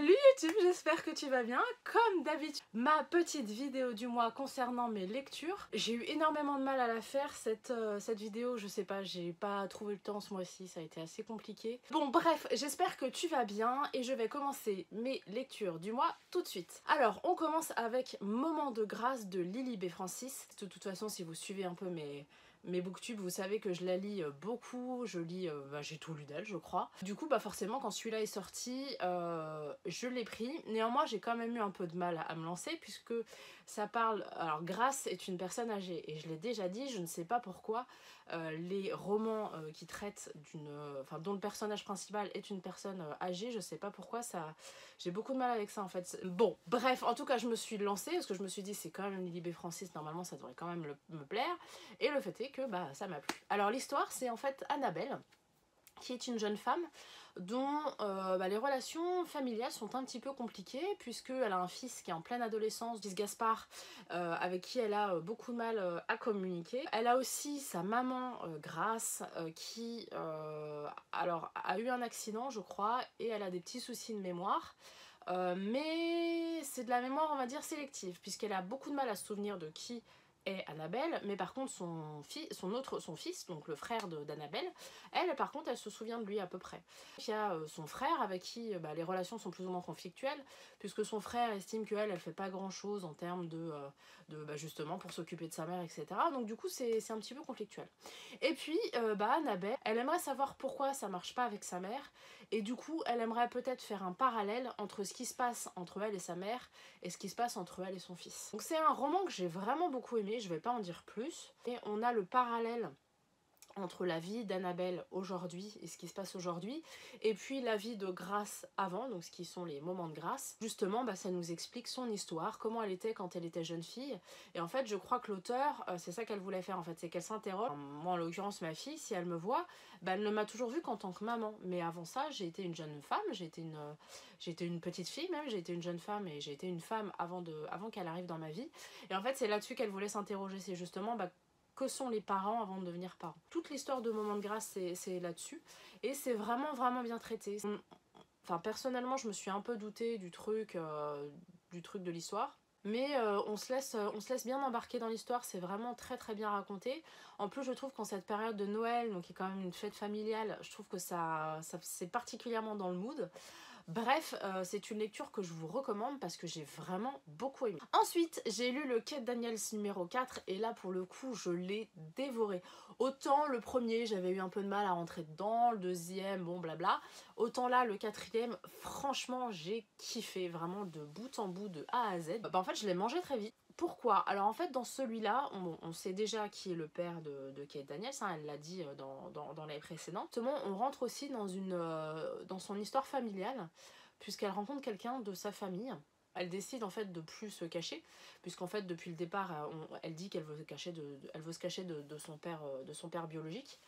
Salut YouTube, j'espère que tu vas bien. Comme d'habitude, ma petite vidéo du mois concernant mes lectures. J'ai eu énormément de mal à la faire cette vidéo, je sais pas, j'ai pas trouvé le temps ce mois-ci, ça a été assez compliqué. Bon bref, j'espère que tu vas bien et je vais commencer mes lectures du mois tout de suite. Alors on commence avec Moment de grâce de Lily B. Francis. De toute façon, si vous suivez un peu mes booktubes, vous savez que je la lis beaucoup, je lis, j'ai tout lu d'elle je crois. Du coup forcément quand celui-là est sorti, je l'ai pris. Néanmoins j'ai quand même eu un peu de mal à me lancer puisque ça parle, alors Grace est une personne âgée et je l'ai déjà dit, je ne sais pas pourquoi les romans qui traitent dont le personnage principal est une personne âgée, je sais pas pourquoi ça, j'ai beaucoup de mal avec ça en fait. Bon bref, en tout cas je me suis lancée parce que je me suis dit c'est quand même Lily B. Francis, normalement ça devrait quand même me plaire, et le fait est que ça m'a plu. Alors l'histoire c'est en fait Annabelle, qui est une jeune femme dont les relations familiales sont un petit peu compliquées puisqu'elle a un fils qui est en pleine adolescence, fils Gaspard, avec qui elle a beaucoup de mal à communiquer. Elle a aussi sa maman Grace qui a eu un accident je crois et elle a des petits soucis de mémoire. Mais c'est de la mémoire on va dire sélective puisqu'elle a beaucoup de mal à se souvenir de qui est Annabelle, mais par contre son fils, donc le frère d'Annabelle, elle par contre elle se souvient de lui à peu près. Il y a son frère avec qui les relations sont plus ou moins conflictuelles, puisque son frère estime qu'elle fait pas grand chose en termes justement pour s'occuper de sa mère, etc. Donc du coup c'est un petit peu conflictuel. Et puis Annabelle, elle aimerait savoir pourquoi ça marche pas avec sa mère, et du coup elle aimerait peut-être faire un parallèle entre ce qui se passe entre elle et sa mère et ce qui se passe entre elle et son fils. Donc c'est un roman que j'ai vraiment beaucoup aimé, je vais pas en dire plus. Et on a le parallèle entre la vie d'Annabelle aujourd'hui et ce qui se passe aujourd'hui, et puis la vie de Grace avant, donc ce qui sont les moments de grâce. Justement, ça nous explique son histoire, comment elle était quand elle était jeune fille. Et en fait, je crois que l'auteur, c'est ça qu'elle voulait faire en fait, c'est qu'elle s'interroge. Moi, en l'occurrence, ma fille, si elle me voit, elle ne m'a toujours vue qu'en tant que maman. Mais avant ça, j'ai été une jeune femme, j'ai été une petite fille même, j'ai été une jeune femme et j'ai été une femme avant qu'elle arrive dans ma vie. Et en fait, c'est là-dessus qu'elle voulait s'interroger, c'est justement que sont les parents avant de devenir parents. Toute l'histoire de Moment de grâce c'est là-dessus et c'est vraiment bien traité. Enfin personnellement je me suis un peu doutée du truc de l'histoire, mais on se laisse bien embarquer dans l'histoire, c'est vraiment très bien raconté. En plus je trouve qu'en cette période de Noël, donc qui est quand même une fête familiale, je trouve que ça c'est particulièrement dans le mood. Bref, c'est une lecture que je vous recommande parce que j'ai vraiment beaucoup aimé. Ensuite, j'ai lu le Kate Daniels numéro 4 et là pour le coup je l'ai dévoré. Autant le premier j'avais eu un peu de mal à rentrer dedans, le deuxième bon blabla, autant là le quatrième franchement j'ai kiffé vraiment de bout en bout de A à Z. En fait je l'ai mangé très vite. Pourquoi? Alors en fait dans celui-là, on sait déjà qui est le père de Kate Daniels, hein, elle l'a dit dans les précédentes. Justement, on rentre aussi dans son histoire familiale, puisqu'elle rencontre quelqu'un de sa famille. Elle décide en fait de plus se cacher, puisqu'en fait depuis le départ, elle dit qu'elle veut se cacher de son père biologique.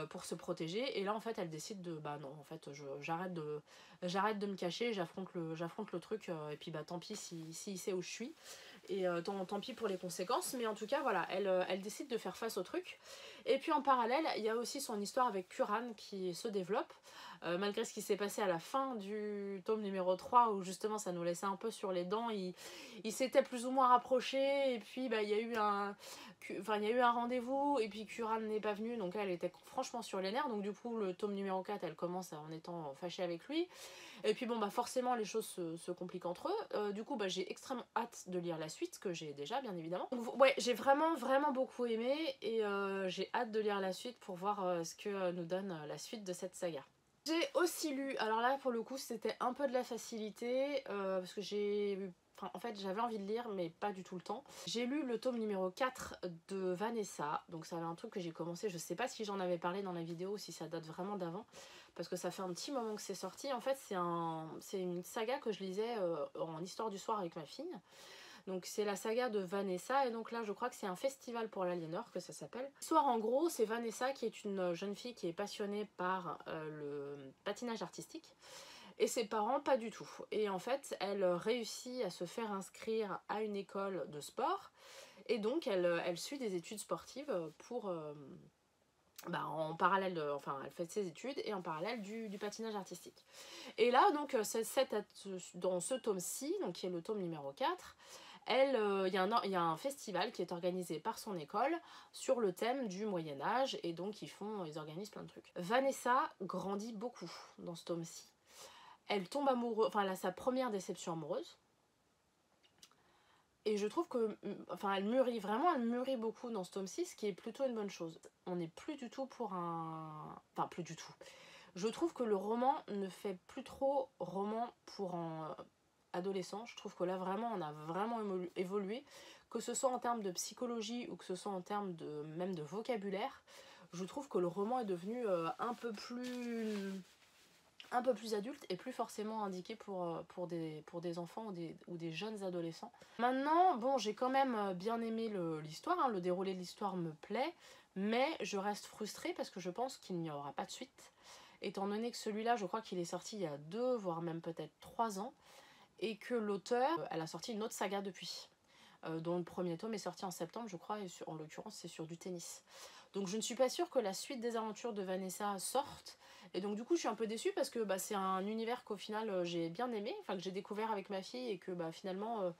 Pour se protéger, et là en fait elle décide de non en fait j'arrête de me cacher, j'affronte le truc, et puis tant pis s'il sait où je suis, et tant pis pour les conséquences, mais en tout cas voilà, elle décide de faire face au truc. Et puis en parallèle il y a aussi son histoire avec Curran qui se développe, malgré ce qui s'est passé à la fin du tome numéro 3 où justement ça nous laissait un peu sur les dents. Il s'était plus ou moins rapproché, et puis il y a eu un rendez-vous, et puis Curran n'est pas venu, donc elle était franchement sur les nerfs, donc du coup le tome numéro 4 elle commence en étant fâchée avec lui, et puis forcément les choses se compliquent entre eux. Du coup j'ai extrêmement hâte de lire la suite, que j'ai déjà bien évidemment. Donc, ouais, j'ai vraiment beaucoup aimé, et j'ai hâte de lire la suite pour voir ce que nous donne la suite de cette saga. J'ai aussi lu, alors là pour le coup c'était un peu de la facilité, parce que en fait j'avais envie de lire mais pas du tout le temps. J'ai lu le tome numéro 4 de Vanessa, donc ça avait un truc que j'ai commencé, je sais pas si j'en avais parlé dans la vidéo ou si ça date vraiment d'avant, parce que ça fait un petit moment que c'est sorti. En fait c'est une saga que je lisais en histoire du soir avec ma fille. Donc c'est la saga de Vanessa, et donc là je crois que c'est un festival pour l'Aliénor que ça s'appelle. L'histoire en gros c'est Vanessa qui est une jeune fille qui est passionnée par le patinage artistique, et ses parents pas du tout. Et en fait elle réussit à se faire inscrire à une école de sport, et donc elle suit des études sportives en parallèle, enfin elle fait ses études et en parallèle du patinage artistique. Et là donc dans ce tome-ci, donc qui est le tome numéro 4, il y a un festival qui est organisé par son école sur le thème du Moyen-Âge, et donc ils organisent plein de trucs. Vanessa grandit beaucoup dans ce tome-ci. Elle tombe amoureuse, enfin elle a sa première déception amoureuse. Et je trouve que, enfin elle mûrit beaucoup dans ce tome-ci, ce qui est plutôt une bonne chose. On n'est plus du tout pour un... Enfin plus du tout. Je trouve que le roman ne fait plus trop roman pour un adolescent. Je trouve que là vraiment on a vraiment évolué, que ce soit en termes de psychologie ou que ce soit en termes même de vocabulaire. Je trouve que le roman est devenu un peu plus adulte et plus forcément indiqué pour des enfants ou des jeunes adolescents. Maintenant, bon, j'ai quand même bien aimé l'histoire, hein, le déroulé de l'histoire me plaît, mais je reste frustrée parce que je pense qu'il n'y aura pas de suite. Étant donné que celui-là, je crois qu'il est sorti il y a 2, voire même peut-être 3 ans, et que l'auteur, elle a sorti une autre saga depuis, dont le premier tome est sorti en septembre, je crois, et en l'occurrence, c'est sur du tennis. Donc je ne suis pas sûre que la suite des aventures de Vanessa sorte, et donc du coup je suis un peu déçue parce que c'est un univers qu'au final j'ai bien aimé, enfin que j'ai découvert avec ma fille, et que finalement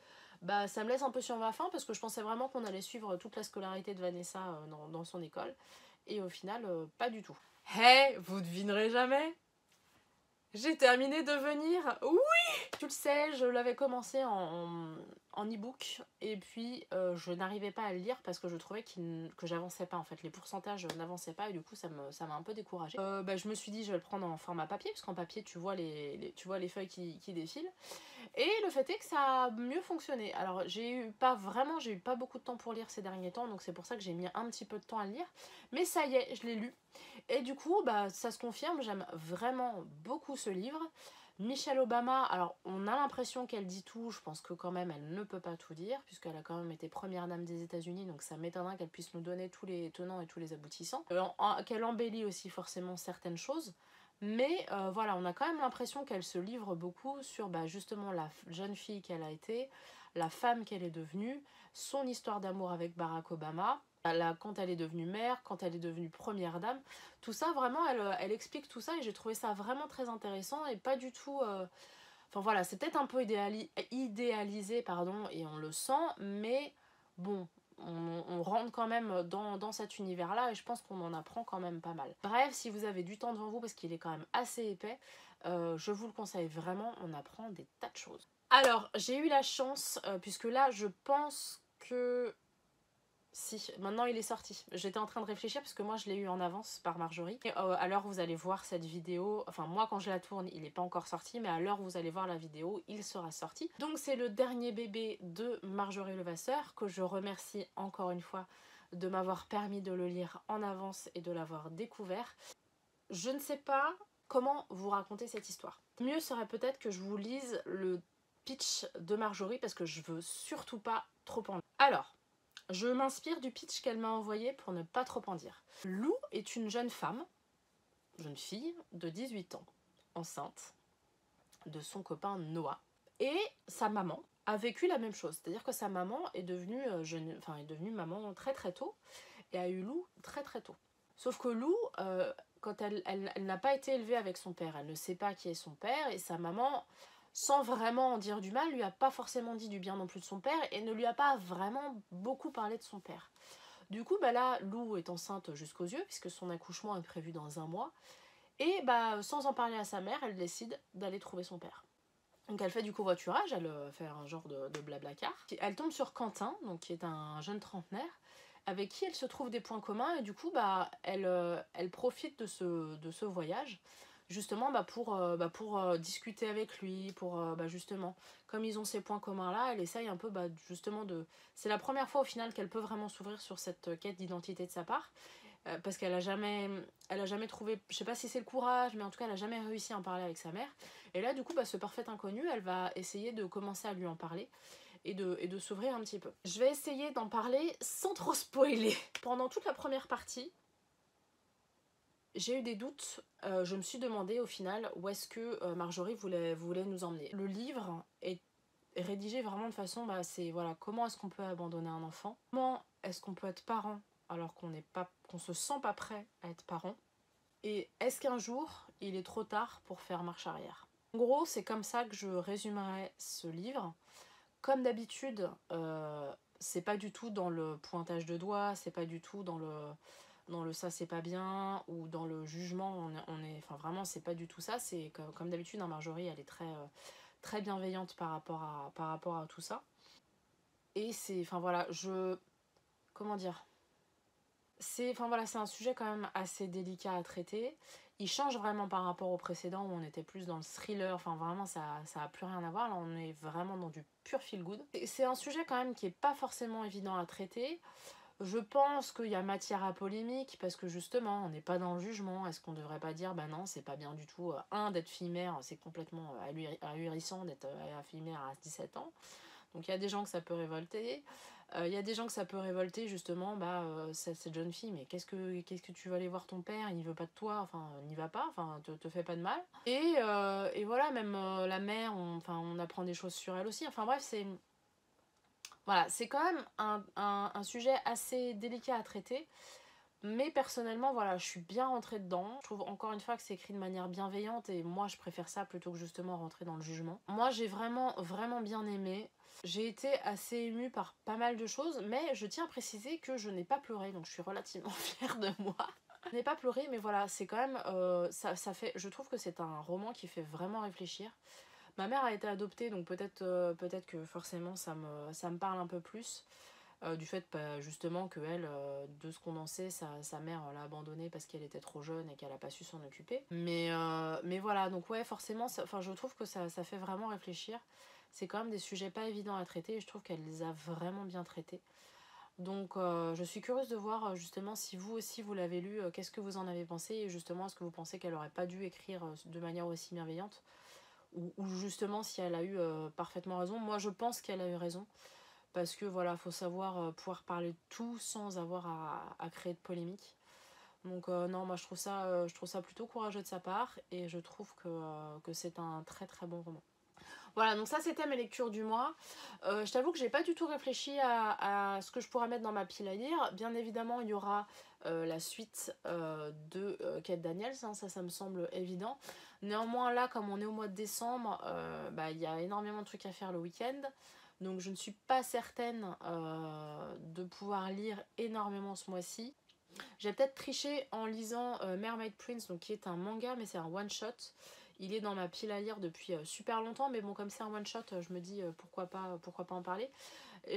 ça me laisse un peu sur ma faim parce que je pensais vraiment qu'on allait suivre toute la scolarité de Vanessa dans son école, et au final pas du tout. Hey, vous devinerez jamais, j'ai terminé Devenir. Oui, tu le sais, je l'avais commencé en e-book, et puis je n'arrivais pas à le lire parce que je trouvais que j'avançais pas en fait. Les pourcentages n'avançaient pas et du coup ça m'a un peu découragée. Je me suis dit je vais le prendre en format papier, parce qu'en papier tu vois les feuilles qui défilent. Et le fait est que ça a mieux fonctionné. Alors j'ai eu pas beaucoup de temps pour lire ces derniers temps, donc c'est pour ça que j'ai mis un petit peu de temps à le lire. Mais ça y est, je l'ai lu. Et du coup, ça se confirme, j'aime vraiment beaucoup ce livre. Michelle Obama, alors on a l'impression qu'elle dit tout, je pense que quand même elle ne peut pas tout dire, puisqu'elle a quand même été première dame des États-Unis, donc ça m'étonnerait qu'elle puisse nous donner tous les tenants et tous les aboutissants. Qu'elle embellit aussi forcément certaines choses. Mais voilà, on a quand même l'impression qu'elle se livre beaucoup sur justement la jeune fille qu'elle a été, la femme qu'elle est devenue, son histoire d'amour avec Barack Obama, quand elle est devenue mère, quand elle est devenue première dame. Tout ça, vraiment, elle explique tout ça, et j'ai trouvé ça vraiment très intéressant et pas du tout... Enfin voilà, c'est peut-être un peu idéalisé, pardon, et on le sent, mais bon... On rentre quand même dans cet univers-là, et je pense qu'on en apprend quand même pas mal. Bref, si vous avez du temps devant vous, parce qu'il est quand même assez épais, je vous le conseille vraiment, on apprend des tas de choses. Alors, j'ai eu la chance, puisque là, je pense que... Si, maintenant il est sorti. J'étais en train de réfléchir parce que moi je l'ai eu en avance par Marjorie. Et à l'heure où vous allez voir cette vidéo, enfin moi quand je la tourne il n'est pas encore sorti, mais à l'heure où vous allez voir la vidéo, il sera sorti. Donc c'est le dernier bébé de Marjorie Levasseur, que je remercie encore une fois de m'avoir permis de le lire en avance et de l'avoir découvert. Je ne sais pas comment vous raconter cette histoire. Mieux serait peut-être que je vous lise le pitch de Marjorie, parce que je veux surtout pas trop en dire. Alors, je m'inspire du pitch qu'elle m'a envoyé pour ne pas trop en dire. Lou est une jeune fille de 18 ans, enceinte de son copain Noah. Et sa maman a vécu la même chose. C'est-à-dire que sa maman est devenue maman très très tôt, et a eu Lou très très tôt. Sauf que Lou, quand elle n'a pas été élevée avec son père, elle ne sait pas qui est son père, et sa maman, sans vraiment en dire du mal, lui a pas forcément dit du bien non plus de son père, et ne lui a pas vraiment beaucoup parlé de son père. Du coup, là, Lou est enceinte jusqu'aux yeux, puisque son accouchement est prévu dans 1 mois, et sans en parler à sa mère, elle décide d'aller trouver son père. Donc elle fait du covoiturage, elle fait un genre de blablacar. Elle tombe sur Quentin, donc qui est un jeune trentenaire, avec qui elle se trouve des points communs, et du coup elle profite de ce voyage justement pour discuter avec lui, pour justement, comme ils ont ces points communs là, elle essaye un peu justement de... C'est la première fois au final qu'elle peut vraiment s'ouvrir sur cette quête d'identité de sa part, parce qu'elle a jamais trouvé, je sais pas si c'est le courage, mais en tout cas elle a jamais réussi à en parler avec sa mère. Et là du coup ce parfait inconnu, elle va essayer de commencer à lui en parler et de s'ouvrir un petit peu. Je vais essayer d'en parler sans trop spoiler. Pendant toute la première partie, j'ai eu des doutes, je me suis demandé au final où est-ce que Marjorie voulait nous emmener. Le livre est rédigé vraiment de façon, c'est voilà, comment est-ce qu'on peut abandonner un enfant, comment est-ce qu'on peut être parent alors qu'on se sent pas prêt à être parent? Et est-ce qu'un jour, il est trop tard pour faire marche arrière? En gros, c'est comme ça que je résumerai ce livre. Comme d'habitude, c'est pas du tout dans le pointage de doigts, c'est pas du tout dans le ça c'est pas bien, ou dans le jugement, enfin vraiment c'est pas du tout ça. C'est comme d'habitude, hein, Marjorie elle est très bienveillante par rapport à tout ça. Et c'est, enfin voilà, comment dire, c'est un sujet quand même assez délicat à traiter. Il change vraiment par rapport au précédent où on était plus dans le thriller, enfin vraiment ça a plus rien à voir, là on est vraiment dans du pur feel good. C'est un sujet quand même qui est pas forcément évident à traiter. Je pense qu'il y a matière à polémique parce que justement on n'est pas dans le jugement. Est-ce qu'on devrait pas dire bah non c'est pas bien du tout, d'être fille-mère, c'est complètement ahurissant d'être fille-mère à 17 ans. Donc il y a des gens que ça peut révolter. Il y a des gens que ça peut révolter justement, cette jeune fille, mais qu'est-ce que tu vas aller voir ton père, il veut pas de toi, enfin n'y va pas, enfin te fais pas de mal. Et voilà, même la mère, on apprend des choses sur elle aussi, enfin bref, c'est quand même un sujet assez délicat à traiter. Mais personnellement, voilà, je suis bien rentrée dedans. Je trouve encore une fois que c'est écrit de manière bienveillante et moi je préfère ça plutôt que justement rentrer dans le jugement. Moi j'ai vraiment bien aimé. J'ai été assez émue par pas mal de choses, mais je tiens à préciser que je n'ai pas pleuré, donc je suis relativement fière de moi. Je n'ai pas pleuré, mais voilà, c'est quand même, je trouve que c'est un roman qui fait vraiment réfléchir. Ma mère a été adoptée, donc peut-être que forcément ça me parle un peu plus. Du fait justement que elle, de ce qu'on en sait, sa mère l'a abandonnée parce qu'elle était trop jeune et qu'elle n'a pas su s'en occuper. Mais voilà, donc ouais, forcément, je trouve que ça fait vraiment réfléchir. C'est quand même des sujets pas évidents à traiter et je trouve qu'elle les a vraiment bien traités. Donc je suis curieuse de voir justement si vous aussi vous l'avez lu, qu'est-ce que vous en avez pensé et justement est-ce que vous pensez qu'elle aurait pas dû écrire de manière aussi bienveillante ou justement si elle a eu parfaitement raison. Moi je pense qu'elle a eu raison. Parce que voilà, faut savoir pouvoir parler de tout sans avoir à créer de polémique. Donc non, moi je trouve ça plutôt courageux de sa part et je trouve que c'est un très bon roman. Voilà, donc ça c'était mes lectures du mois. Je t'avoue que j'ai pas du tout réfléchi à ce que je pourrais mettre dans ma pile à lire. Bien évidemment, il y aura la suite de Kate Daniels, hein, ça me semble évident. Néanmoins, là, comme on est au mois de décembre, il y a énormément de trucs à faire le week-end. Donc je ne suis pas certaine de pouvoir lire énormément ce mois-ci. J'ai peut-être triché en lisant Mermaid Prince, donc qui est un manga, mais c'est un one-shot. Il est dans ma pile à lire depuis super longtemps, mais bon, comme c'est un one-shot, je me dis pourquoi pas en parler.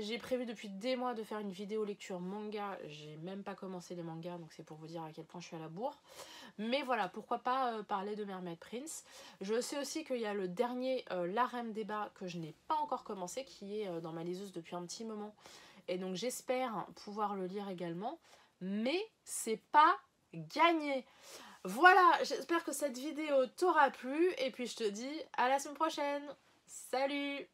J'ai prévu depuis des mois de faire une vidéo lecture manga. J'ai même pas commencé les mangas, donc c'est pour vous dire à quel point je suis à la bourre. Mais voilà, pourquoi pas parler de Mermaid Prince. Je sais aussi qu'il y a le dernier L'Harem Débat que je n'ai pas encore commencé, qui est dans ma liseuse depuis un petit moment. Et donc j'espère pouvoir le lire également. Mais c'est pas gagné. Voilà, j'espère que cette vidéo t'aura plu. Et puis je te dis à la semaine prochaine. Salut!